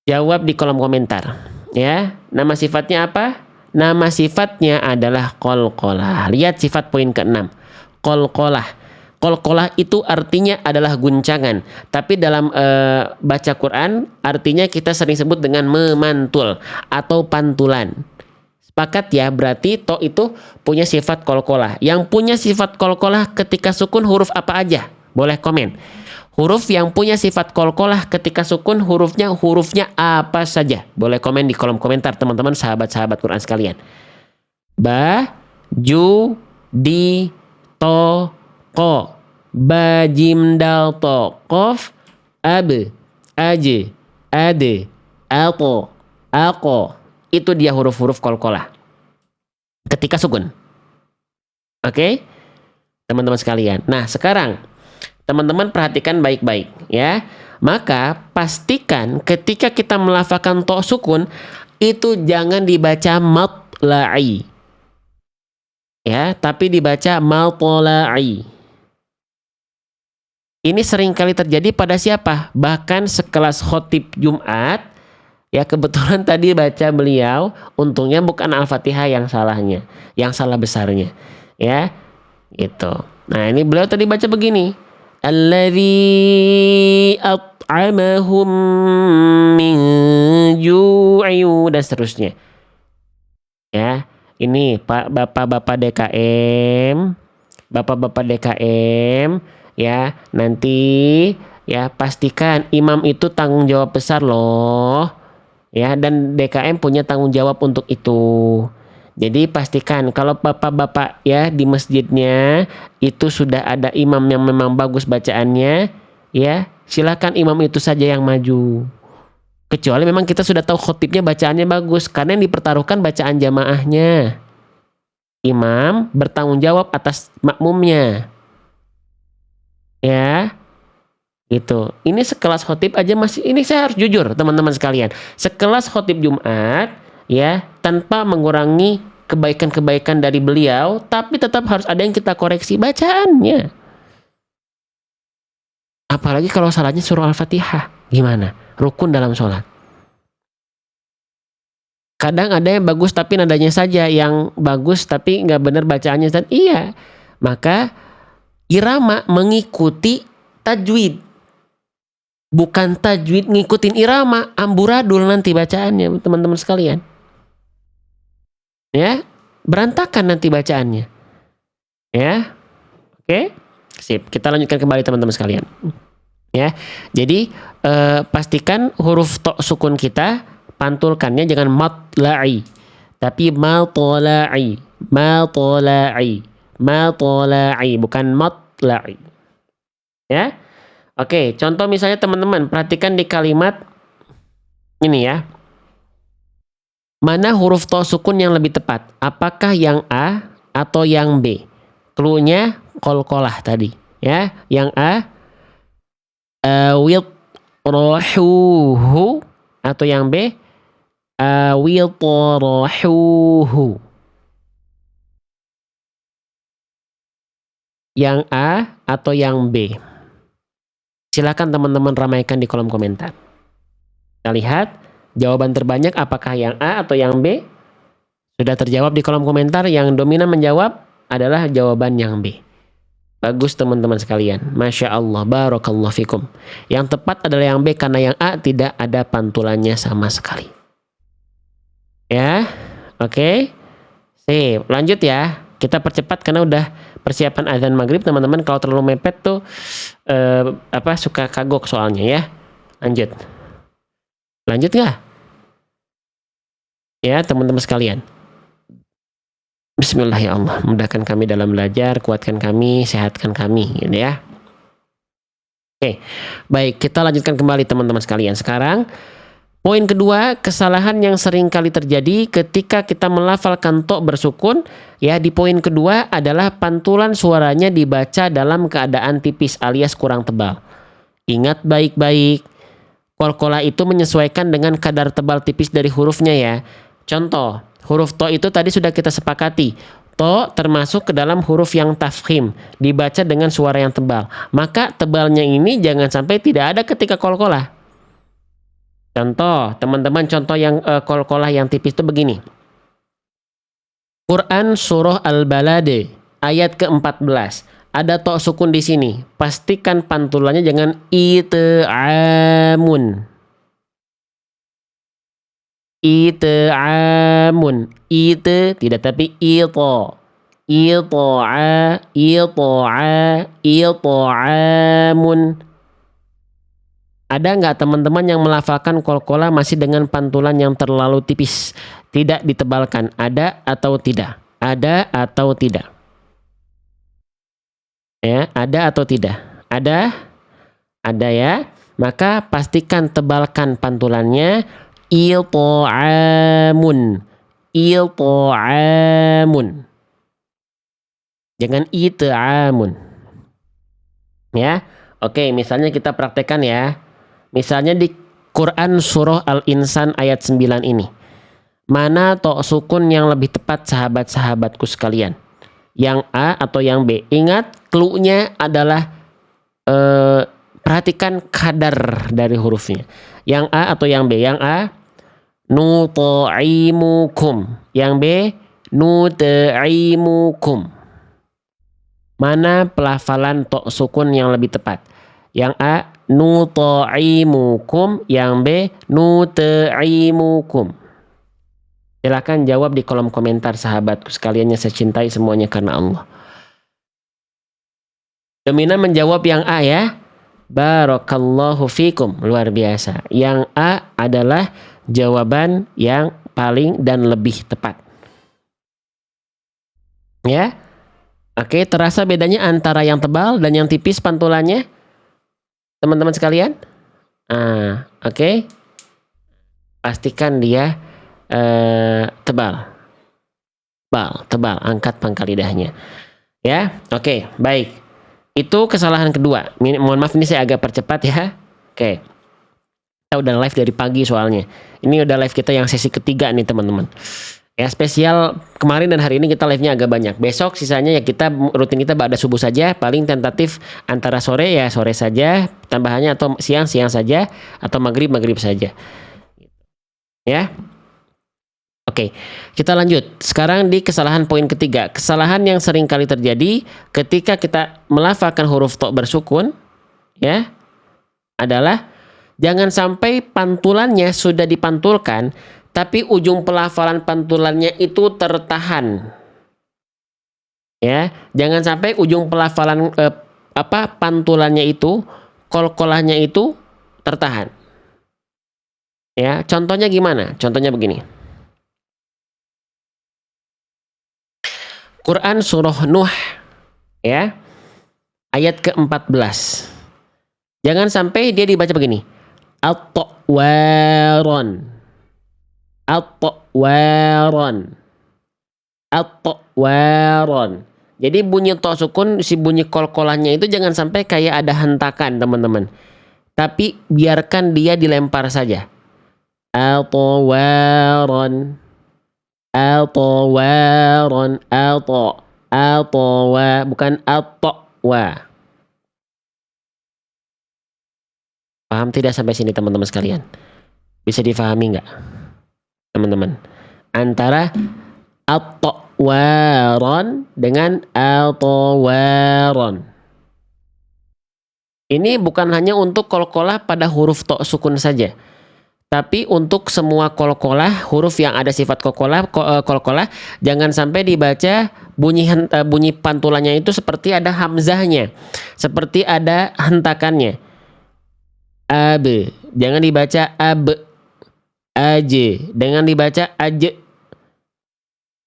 jawab di kolom komentar. Ya, nama sifatnya apa? Nama sifatnya adalah qalqalah. Lihat sifat poin ke-6. Qalqalah. Qalqalah itu artinya adalah guncangan. Tapi dalam baca Quran artinya kita sering sebut dengan memantul atau pantulan. Sepakat ya, berarti to itu punya sifat qalqalah. Yang punya sifat qalqalah ketika sukun huruf apa aja? Boleh komen. Huruf yang punya sifat qalqalah ketika sukun hurufnya apa saja? Boleh komen di kolom komentar teman-teman sahabat-sahabat Quran sekalian. Ba, ju, di, to, ko, ba, jim, dal, to, kof, ab, aj, ade, alko, alko. Itu dia huruf-huruf qalqalah ketika sukun. Oke, teman-teman sekalian. Nah, sekarang teman-teman perhatikan baik-baik ya. Maka pastikan ketika kita melafalkan to sukun itu jangan dibaca matla'i. Ya, tapi dibaca matla'i. Ini sering kali terjadi pada siapa? Bahkan sekelas khotib Jumat, ya kebetulan tadi baca beliau, untungnya bukan Al-Fatihah yang salahnya, yang salah besarnya, ya, gitu. Nah ini beliau tadi baca begini, Alladzi at'amahum min ju'in dan seterusnya. Ya, ini Pak Bapak-bapak DKM, Bapak-bapak DKM. Ya, nanti ya pastikan imam itu tanggung jawab besar loh. Ya, dan DKM punya tanggung jawab untuk itu. Jadi pastikan kalau bapak-bapak ya di masjidnya itu sudah ada imam yang memang bagus bacaannya, ya, silakan imam itu saja yang maju. Kecuali memang kita sudah tahu khotibnya bacaannya bagus, karena yang dipertaruhkan bacaan jamaahnya. Imam bertanggung jawab atas makmumnya. Ya, gitu. Ini sekelas khotib aja masih, ini saya harus jujur teman-teman sekalian. Sekelas khotib Jumat, ya, tanpa mengurangi kebaikan-kebaikan dari beliau, tapi tetap harus ada yang kita koreksi bacaannya. Apalagi kalau salahnya surah Al-Fatihah, gimana? Rukun dalam sholat. Kadang ada yang bagus tapi nadanya saja yang bagus tapi nggak benar bacaannya. Dan iya, maka irama mengikuti tajwid, bukan tajwid ngikutin irama, amburadul nanti bacaannya teman-teman sekalian. Ya, berantakan nanti bacaannya. Ya. Oke. Sip. Kita lanjutkan kembali teman-teman sekalian. Ya. Jadi pastikan huruf to sukun kita pantulkannya jangan matla'i, tapi matla'i, matla'i, matla'i, bukan matla'i. Ya. Oke, contoh misalnya teman-teman perhatikan di kalimat ini ya. Mana huruf to sukun yang lebih tepat? Apakah yang A atau yang B? Cluenya qalqalah tadi, ya. Yang A awidrohuhu atau yang B awidrohuhu. Yang A atau yang B? Silakan teman-teman ramaikan di kolom komentar. Kita lihat jawaban terbanyak apakah yang A atau yang B? Sudah terjawab di kolom komentar. Yang dominan menjawab adalah jawaban yang B. Bagus teman-teman sekalian. Masya Allah, barakallahu fikum. Yang tepat adalah yang B karena yang A tidak ada pantulannya sama sekali. Ya, oke. Sip, lanjut ya. Kita percepat karena udah persiapan azan maghrib teman-teman. Kalau terlalu mepet tuh suka kagok soalnya ya. Lanjut. Lanjut nggak? Ya teman-teman sekalian. Bismillah ya Allah, mudahkan kami dalam belajar, kuatkan kami, sehatkan kami, gitu ya. Oke, baik, kita lanjutkan kembali teman-teman sekalian. Sekarang, poin kedua, kesalahan yang sering kali terjadi ketika kita melafalkan to bersukun, ya di poin kedua adalah pantulan suaranya dibaca dalam keadaan tipis alias kurang tebal. Ingat baik-baik, qalqalah itu menyesuaikan dengan kadar tebal tipis dari hurufnya ya. Contoh, huruf to itu tadi sudah kita sepakati. To termasuk ke dalam huruf yang tafkhim, dibaca dengan suara yang tebal. Maka tebalnya ini jangan sampai tidak ada ketika qalqalah. Contoh, teman-teman contoh yang qalqalah yang tipis itu begini. Quran surah Al-Balad ayat ke-14. Ada to sukun di sini. Pastikan pantulannya jangan it'amun. It'amun, ite tidak tapi ito, it'amun. Ada nggak teman-teman yang melafalkan qalqalah masih dengan pantulan yang terlalu tipis, tidak ditebalkan? Ada atau tidak? Ada atau tidak? Ya, ada atau tidak? Ada ya. Maka pastikan tebalkan pantulannya. Ilto'amun, jangan it'amun. Ya, oke. Misalnya kita praktekkan ya. Misalnya di Quran surah Al-Insan ayat 9 ini. Mana to sukun yang lebih tepat sahabat-sahabatku sekalian? Yang A atau yang B? Ingat, cluenya adalah perhatikan kadar dari hurufnya. Yang A atau yang B? Yang A nut'imukum, yang B nut'imukum. Mana pelafalan to sukun yang lebih tepat? Yang A nut'imukum, yang B nut'imukum. Silakan jawab di kolom komentar sahabatku sekalian yang saya cintai semuanya karena Allah. Dominan menjawab yang A ya. Barakallahu fikum, luar biasa. Yang A adalah jawaban yang paling dan lebih tepat. Ya. Oke, terasa bedanya antara yang tebal dan yang tipis pantulannya? Teman-teman sekalian? Oke. Pastikan dia tebal. Tebal, angkat pangkal lidahnya. Ya, oke, baik. Itu kesalahan kedua. Mohon maaf ini saya agak percepat ya. Oke. Kita udah live dari pagi soalnya. Ini udah live kita yang sesi ketiga nih teman-teman. Ya spesial kemarin dan hari ini kita live-nya agak banyak. Besok sisanya ya kita rutin kita pada subuh saja. Paling tentatif antara sore ya sore saja. Tambahannya atau siang saja. Atau maghrib saja. Ya. Oke, kita lanjut. Sekarang di kesalahan poin ketiga. Kesalahan yang sering kali terjadi ketika kita melafalkan huruf to bersukun ya adalah jangan sampai pantulannya sudah dipantulkan tapi ujung pelafalan pantulannya itu tertahan. Ya, jangan sampai ujung pelafalan pantulannya itu, qalqalahnya itu tertahan. Ya, contohnya gimana? Contohnya begini. Quran surah Nuh, ya, ayat ke-14. Jangan sampai dia dibaca begini. At-Tawaron. At-Tawaron. At-Tawaron. Jadi bunyi to sukun, si bunyi qalqalahnya itu jangan sampai kayak ada hentakan, teman-teman. Tapi biarkan dia dilempar saja. At-Tawaron. At-Tawaron. At-Tawa, bukan at-Tawa. Paham tidak sampai sini, teman-teman sekalian? Bisa difahami nggak, teman-teman? Antara at-Tawaron dengan at-Tawaron. Ini bukan hanya untuk qalqalah pada huruf to sukun saja, tapi untuk semua qalqalah, huruf yang ada sifat qalqalah, jangan sampai dibaca bunyi pantulannya itu seperti ada hamzahnya, seperti ada hentakannya. Ab, jangan dibaca ab. Aj, jangan dibaca aj.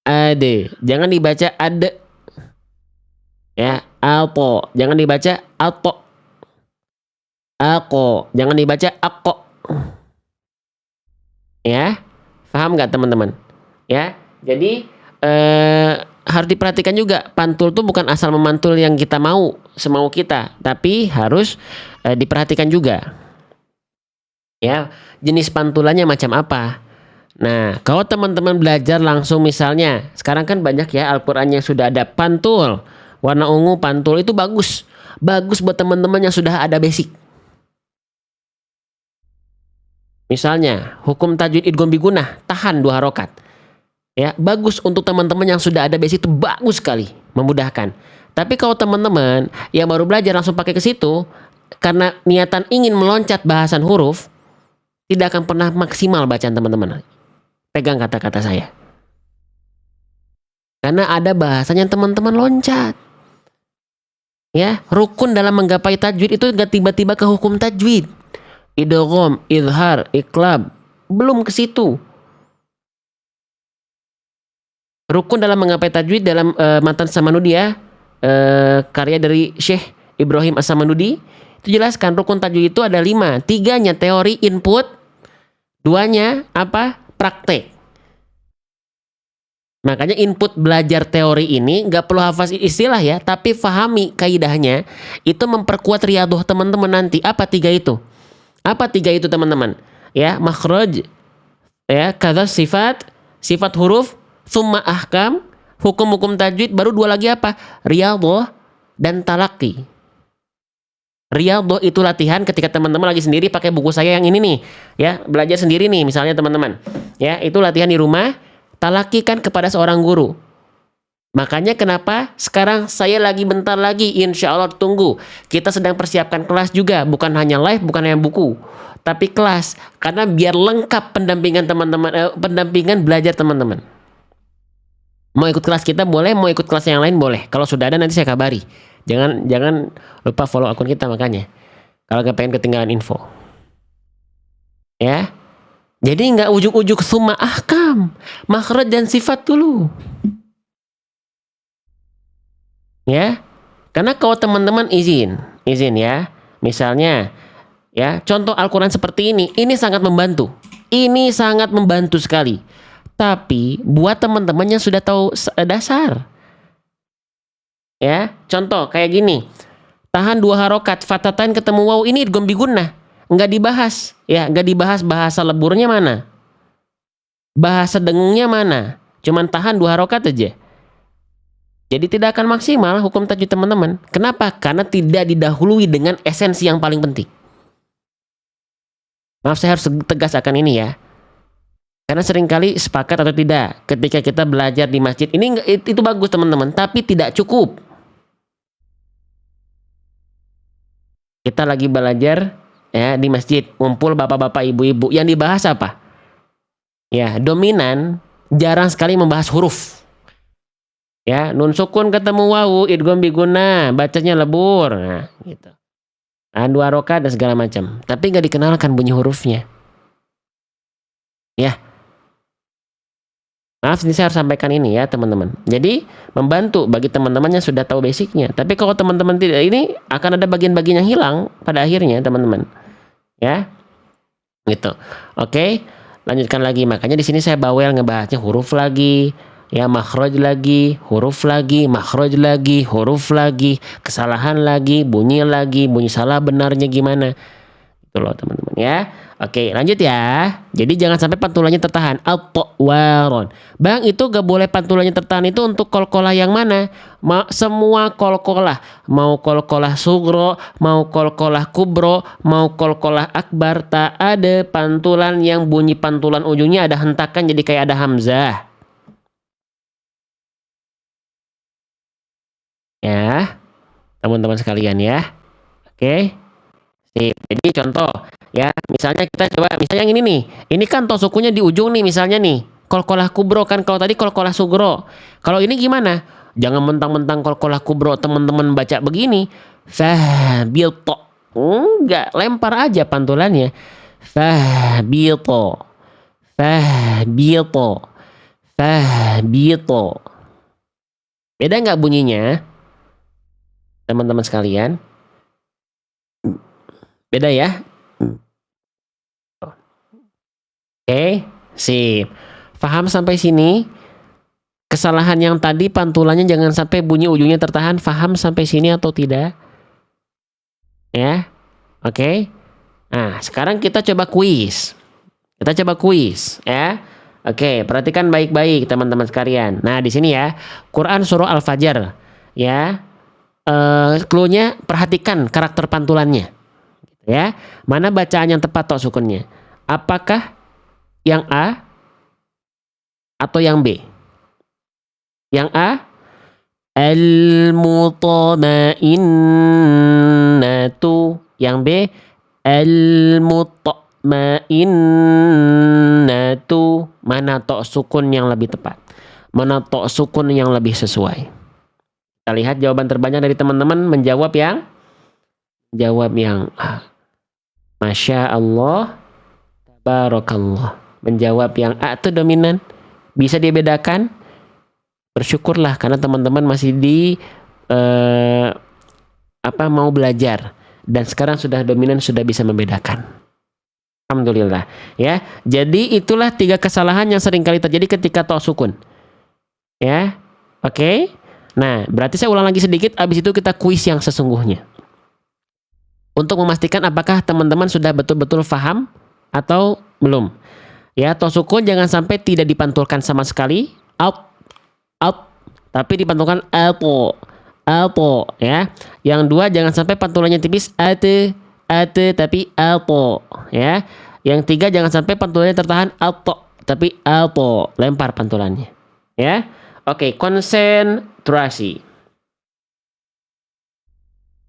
Ad, jangan dibaca ad. Ya, ato, jangan dibaca ato. Ako, jangan dibaca ako. Ya, paham nggak, teman-teman? Ya, jadi harus diperhatikan juga, pantul tuh bukan asal memantul yang kita mau, semau kita, tapi harus diperhatikan juga. Ya, jenis pantulannya macam apa. Nah, kalau teman-teman belajar langsung, misalnya sekarang kan banyak ya Al-Quran yang sudah ada pantul warna ungu, pantul itu bagus buat teman-teman yang sudah ada basic. Misalnya hukum tajwid idgham bigunah, tahan 2 harokat. Ya, bagus untuk teman-teman yang sudah ada basic, itu bagus sekali, memudahkan. Tapi kalau teman-teman yang baru belajar langsung pakai ke situ karena niatan ingin meloncat bahasan huruf, tidak akan pernah maksimal bacaan teman-teman. Pegang kata-kata saya. Karena ada bahasanya teman-teman loncat. Ya, rukun dalam menggapai tajwid itu gak tiba-tiba ke hukum tajwid. Idgham, izhar, iqlab, belum ke situ. Rukun dalam menggapai tajwid dalam Matan Samanudiyah, karya dari Syekh Ibrahim As-Samanudi, itu jelaskan rukun tajwid itu ada 5. 3-nya teori input, 2-nya apa? Praktek. Makanya input belajar teori ini gak perlu hafaz istilah ya, tapi fahami kaidahnya, itu memperkuat riyadhah teman-teman nanti. Apa 3 itu? Apa 3 itu, teman-teman? Ya, makhraj, ya, kadza sifat huruf, summa ahkam, hukum-hukum tajwid, baru 2 lagi apa? Riyadhah dan talaqi. Riyadhah itu latihan ketika teman-teman lagi sendiri pakai buku saya yang ini nih, ya, belajar sendiri nih misalnya teman-teman. Ya, itu latihan di rumah. Talaqi kan kepada seorang guru. Makanya kenapa sekarang saya lagi bentar lagi, insya Allah tunggu. Kita sedang persiapkan kelas juga, bukan hanya live, bukan hanya buku, tapi kelas. Karena biar lengkap pendampingan teman-teman, pendampingan belajar teman-teman. Mau ikut kelas kita boleh, mau ikut kelas yang lain boleh. Kalau sudah ada nanti saya kabari. Jangan lupa follow akun kita makanya. Kalau nggak pengen ketinggalan info. Ya. Jadi nggak ujuk-ujuk summa ahkam, makhraj dan sifat dulu. Ya. Karena kalau teman-teman izin ya. Misalnya ya, contoh Al-Qur'an seperti ini sangat membantu. Ini sangat membantu sekali. Tapi buat teman-teman yang sudah tahu dasar. Ya, contoh kayak gini. Tahan 2 harokat, fatatan ketemu waw, ini idgham bigunnah. Enggak dibahas, ya, enggak dibahas bahasa leburnya mana. Bahasa dengungnya mana. Cuman tahan 2 harokat aja. Jadi tidak akan maksimal hukum tajwid teman-teman. Kenapa? Karena tidak didahului dengan esensi yang paling penting. Maaf, saya harus tegas akan ini ya. Karena seringkali sepakat atau tidak ketika kita belajar di masjid ini, itu bagus teman-teman, tapi tidak cukup. Kita lagi belajar ya di masjid, ngumpul bapak-bapak, ibu-ibu, yang dibahas apa? Ya, dominan jarang sekali membahas huruf. Ya, nun sukun ketemu wawu, idgham biguna, bacanya lebur. Nah, gitu. Nah, 2 harokat dan segala macam. Tapi nggak dikenalkan bunyi hurufnya. Ya, maaf ini saya harus sampaikan ini ya teman-teman. Jadi membantu bagi teman-teman yang sudah tahu basicnya. Tapi kalau teman-teman tidak, ini akan ada bagian-bagian yang hilang pada akhirnya teman-teman. Ya, gitu. Oke, lanjutkan lagi. Makanya di sini saya bawel ngebahasnya huruf lagi, ya makhraj lagi, huruf lagi, makhraj lagi, huruf lagi, kesalahan lagi, bunyi salah benarnya gimana. Itu loh teman-teman ya. Oke, lanjut ya. Jadi jangan sampai pantulannya tertahan. At-waron. Bang, itu gak boleh pantulannya tertahan itu untuk kolkolah yang mana? Semua kolkolah. Mau kolkolah sugro, mau kolkolah kubro, mau kolkolah akbar. Tak ada pantulan yang bunyi pantulan ujungnya ada hentakan jadi kayak ada hamzah. Ya, teman-teman sekalian ya. Oke. Jadi contoh ya, misalnya kita coba misalnya yang ini nih. Ini kan to sukunya di ujung nih misalnya nih. Kolkolah kubro kan kalau tadi kolkolah sugro. Kalau ini gimana? Jangan mentang-mentang kolkolah kubro teman-teman baca begini. Fahbilto. Enggak, lempar aja pantulannya. Fahbilto. Fahbilto. Fahbilto. Beda nggak bunyinya? Teman-teman sekalian? Beda ya? Oke, sip. Paham sampai sini? Kesalahan yang tadi pantulannya jangan sampai bunyi ujungnya tertahan. Paham sampai sini atau tidak? Ya, oke. Nah, sekarang kita coba kuis. Ya. Oke, perhatikan baik-baik teman-teman sekalian. Nah, di sini ya, Quran surah Al-Fajr. Ya, clue-nya perhatikan karakter pantulannya. Ya, mana bacaan yang tepat tok sukunnya? Apakah yang A atau yang B? Yang A, al-mutmainnatu. Yang B, al-mutmainnatu. Mana tok sukun yang lebih tepat? Mana tok sukun yang lebih sesuai? Kita lihat jawaban terbanyak dari teman-teman menjawab yang A. Masya Allah, tabarakallah. Menjawab yang A itu dominan. Bisa dibedakan? Bersyukurlah karena teman-teman masih mau belajar dan sekarang sudah dominan, sudah bisa membedakan. Alhamdulillah ya. Jadi itulah 3 kesalahan yang sering kali terjadi ketika to sukun. Ya. Oke. Nah, berarti saya ulang lagi sedikit, abis itu kita kuis yang sesungguhnya. Untuk memastikan apakah teman-teman sudah betul-betul paham atau belum. Ya, to sukun jangan sampai tidak dipantulkan sama sekali. Out, tapi dipantulkan alpo, ya. Yang 2 jangan sampai pantulannya tipis ate, tapi alpo, ya. Yang 3 jangan sampai pantulannya tertahan alto, tapi alpo, lempar pantulannya, ya. Oke, konsentrasi.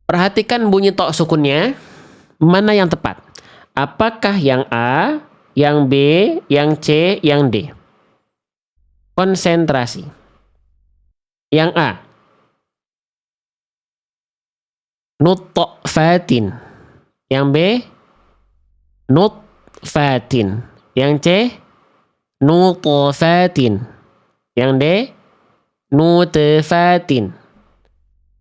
Perhatikan bunyi tok sukunnya, mana yang tepat? Apakah yang A, yang B, yang C, yang D? Konsentrasi. Yang A, nutfatin. Yang B, nutfatin. Yang C, nutfatin. Yang D, nutfatin.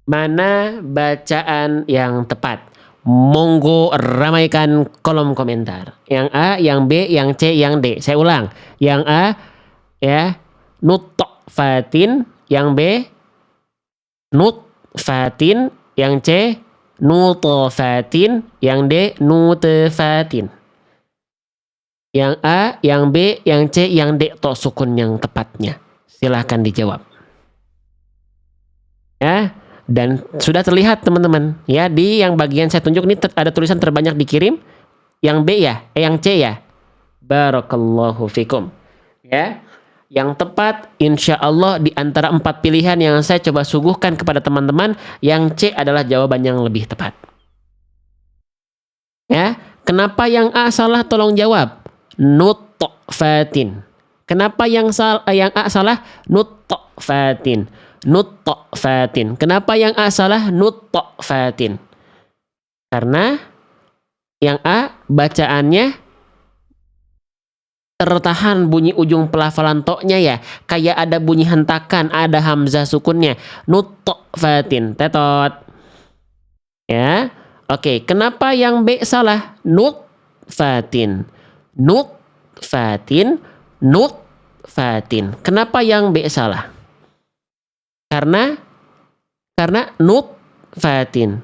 Mana bacaan yang tepat? Monggo ramaikan kolom komentar. Yang A, yang B, yang C, yang D. Saya ulang. Yang A ya nutfatin, yang B nutfatin, yang C nutfatin, yang D nutfatin. Yang A, yang B, yang C, yang D tok sukun yang tepatnya. Silahkan dijawab. Ya. Dan sudah terlihat teman-teman ya, di yang bagian saya tunjuk ini ada tulisan terbanyak dikirim yang B ya, yang C ya. Barakallahu fikum ya. Yang tepat insya Allah di antara 4 pilihan yang saya coba suguhkan kepada teman-teman, yang C adalah jawaban yang lebih tepat ya. Kenapa yang A salah? Tolong jawab. Nutfatin. Kenapa yang A salah? Nutfatin. Nutfatin. Kenapa yang A salah? Nutfatin. Karena yang A bacaannya tertahan bunyi ujung pelafalan toknya ya, kayak ada bunyi hentakan, ada hamzah sukunnya. Nutfatin. Tetot. Ya. Oke, kenapa yang B salah? Nutfatin. Nutfatin. Nutfatin. Kenapa yang B salah? Karena nutfatin.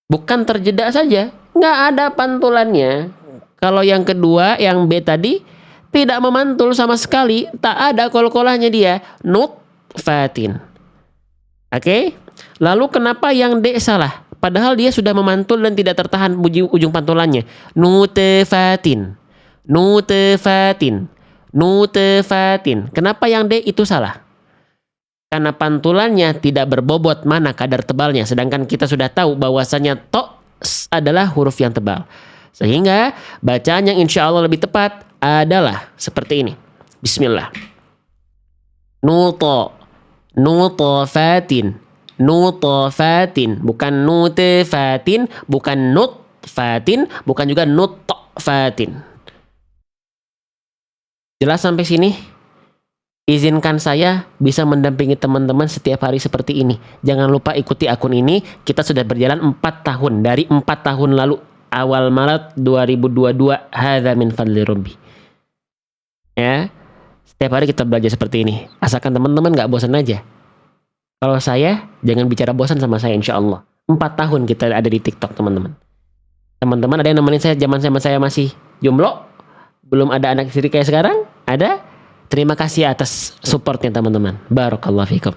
Bukan terjeda saja, nggak ada pantulannya. Kalau yang kedua, yang B tadi tidak memantul sama sekali, tak ada kol-kolahnya dia, nutfatin. Oke? Lalu kenapa yang D salah? Padahal dia sudah memantul dan tidak tertahan ujung pantulannya. Nutfatin. Nutfatin. Nutfatin. Kenapa yang D itu salah? Karena pantulannya tidak berbobot mana kadar tebalnya. Sedangkan kita sudah tahu bahwasanya to adalah huruf yang tebal. Sehingga bacaan yang insya Allah lebih tepat adalah seperti ini. Bismillah. Nutfatin. Nutfatin. Bukan nutfatin. Bukan nutfatin. Bukan juga nutfatin. Jelas sampai sini? Izinkan saya bisa mendampingi teman-teman setiap hari seperti ini. Jangan lupa ikuti akun ini. Kita sudah berjalan 4 tahun. Dari 4 tahun lalu. Awal Maret 2022. Hadza min fadli Rabbi. Ya. Setiap hari kita belajar seperti ini. Asalkan teman-teman gak bosan aja. Kalau saya, jangan bicara bosan sama saya insya Allah. 4 tahun kita ada di TikTok teman-teman. Teman-teman ada yang nemenin saya zaman saya masih jomblo. Belum ada anak istri kayak sekarang. Ada. Terima kasih atas supportnya teman-teman. Barakallahu fikum.